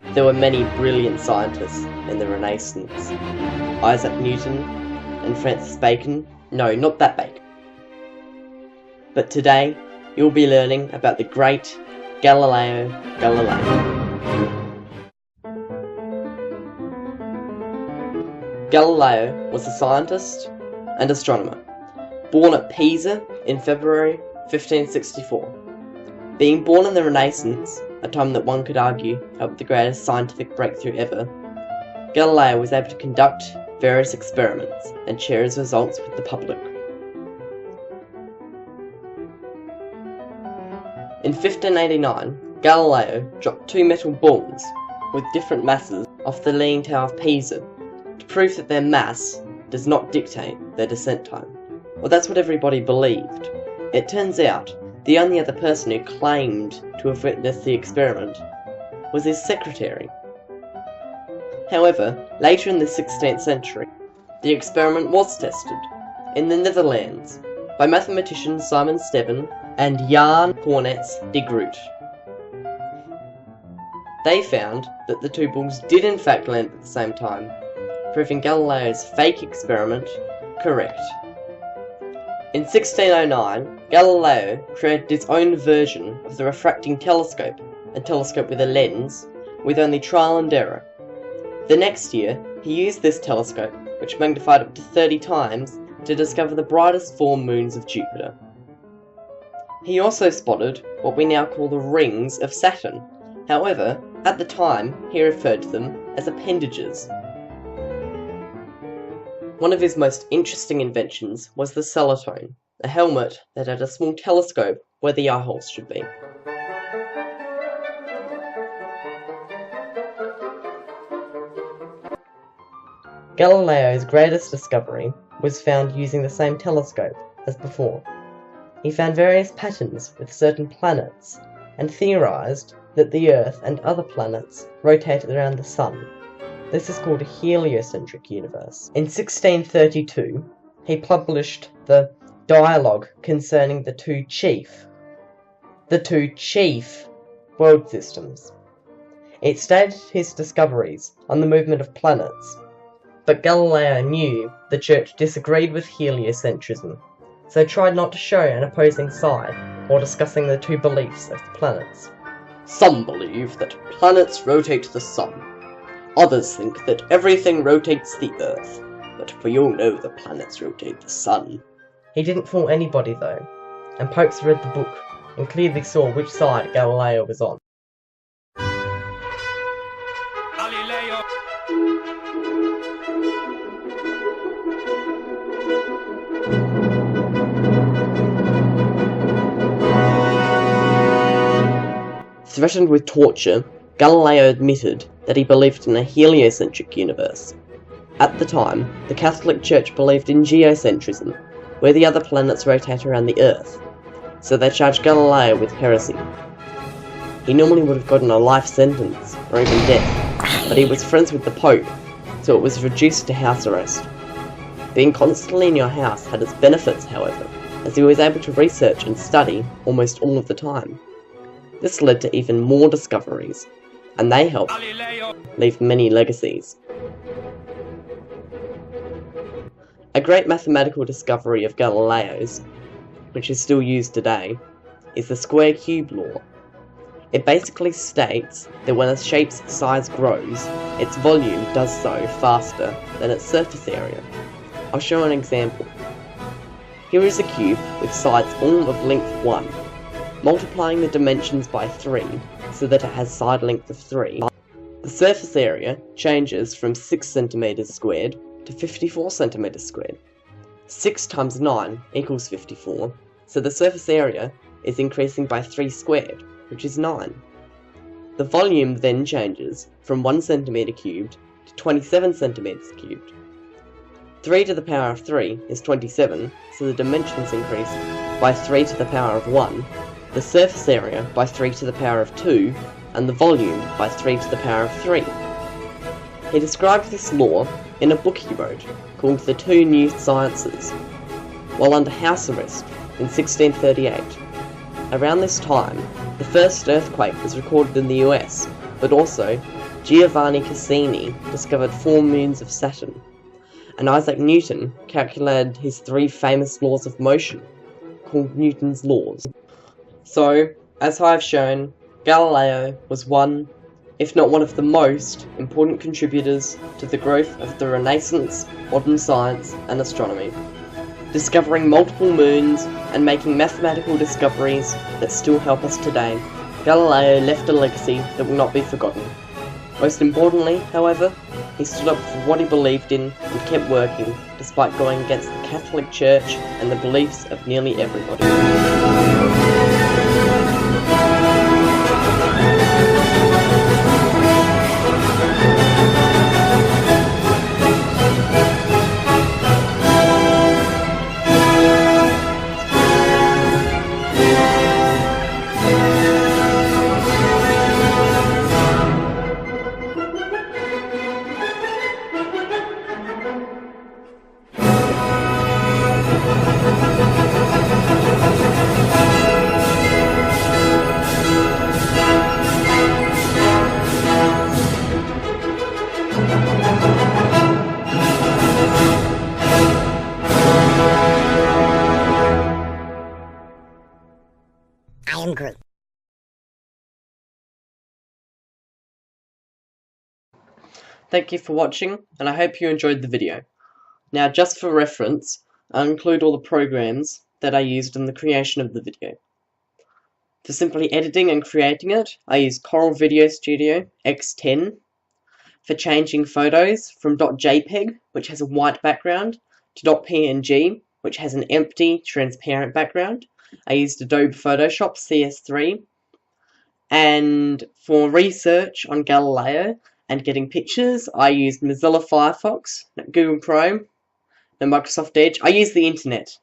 There were many brilliant scientists in the Renaissance. Isaac Newton and Francis Bacon. No, not that Bacon. But today, you'll be learning about the great Galileo Galilei. Galileo was a scientist and astronomer, born at Pisa in February 1564. Being born in the Renaissance, a time that one could argue helped the greatest scientific breakthrough ever, Galileo was able to conduct various experiments and share his results with the public. In 1589, Galileo dropped two metal balls with different masses off the Leaning Tower of Pisa to prove that their mass does not dictate their descent time. Well, that's what everybody believed. It turns out the only other person who claimed to have witnessed the experiment was his secretary. However, later in the 16th century, the experiment was tested in the Netherlands by mathematicians Simon Stevin and Jan Cornets de Groot. They found that the two balls did in fact land at the same time, proving Galileo's fake experiment correct. In 1609, Galileo created his own version of the refracting telescope, a telescope with a lens, with only trial and error. The next year, he used this telescope, which magnified up to 30 times, to discover the brightest four moons of Jupiter. He also spotted what we now call the rings of Saturn. However, at the time, he referred to them as appendages. One of his most interesting inventions was the celotone, a helmet that had a small telescope where the eye holes should be. Galileo's greatest discovery was found using the same telescope as before. He found various patterns with certain planets, and theorized that the Earth and other planets rotated around the Sun. This is called a heliocentric universe. In 1632, he published the Dialogue concerning the two chief world systems. It stated his discoveries on the movement of planets, but Galileo knew the Church disagreed with heliocentrism, so tried not to show an opposing side while discussing the two beliefs of the planets. Some believe that planets rotate the Sun. Others think that everything rotates the Earth, but we all know the planets rotate the Sun. He didn't fool anybody though, and popes read the book and clearly saw which side Galileo was on. Galileo. Threatened with torture, Galileo admitted that he believed in a heliocentric universe. At the time, the Catholic Church believed in geocentrism, where the other planets rotate around the Earth, so they charged Galileo with heresy. He normally would have gotten a life sentence, or even death, but he was friends with the Pope, so it was reduced to house arrest. Being constantly in your house had its benefits, however, as he was able to research and study almost all of the time. This led to even more discoveries, and they helped leave many legacies. A great mathematical discovery of Galileo's, which is still used today, is the square cube law. It basically states that when a shape's size grows, its volume does so faster than its surface area. I'll show an example. Here is a cube with sides all of length 1. Multiplying the dimensions by 3 so that it has side length of 3, the surface area changes from 6 cm squared to 54 cm squared. 6 times 9 equals 54, so the surface area is increasing by 3 squared, which is 9. The volume then changes from 1 cm cubed to 27 cm cubed. 3 to the power of 3 is 27, so the dimensions increase by 3 to the power of 1, the surface area by 3 to the power of 2, and the volume by 3 to the power of 3. He described this law in a book he wrote called The Two New Sciences, while under house arrest in 1638. Around this time, the first earthquake was recorded in the US, but also Giovanni Cassini discovered 4 moons of Saturn, and Isaac Newton calculated his 3 famous laws of motion, called Newton's laws. So, as I have shown, Galileo was one, if not one of the most, important contributors to the growth of the Renaissance, modern science, and astronomy, discovering multiple moons and making mathematical discoveries that still help us today. Galileo left a legacy that will not be forgotten. Most importantly, however, he stood up for what he believed in and kept working, despite going against the Catholic Church and the beliefs of nearly everybody. I am Groot. Thank you for watching, and I hope you enjoyed the video. Now, just for reference, I'll include all the programs that I used in the creation of the video. For simply editing and creating it, I used Coral Video Studio X10. For changing photos from .jpeg, which has a white background, to .png, which has an empty, transparent background, I used Adobe Photoshop CS3. And for research on Galileo and getting pictures, I used Mozilla Firefox, Google Chrome, and Microsoft Edge. I used the internet.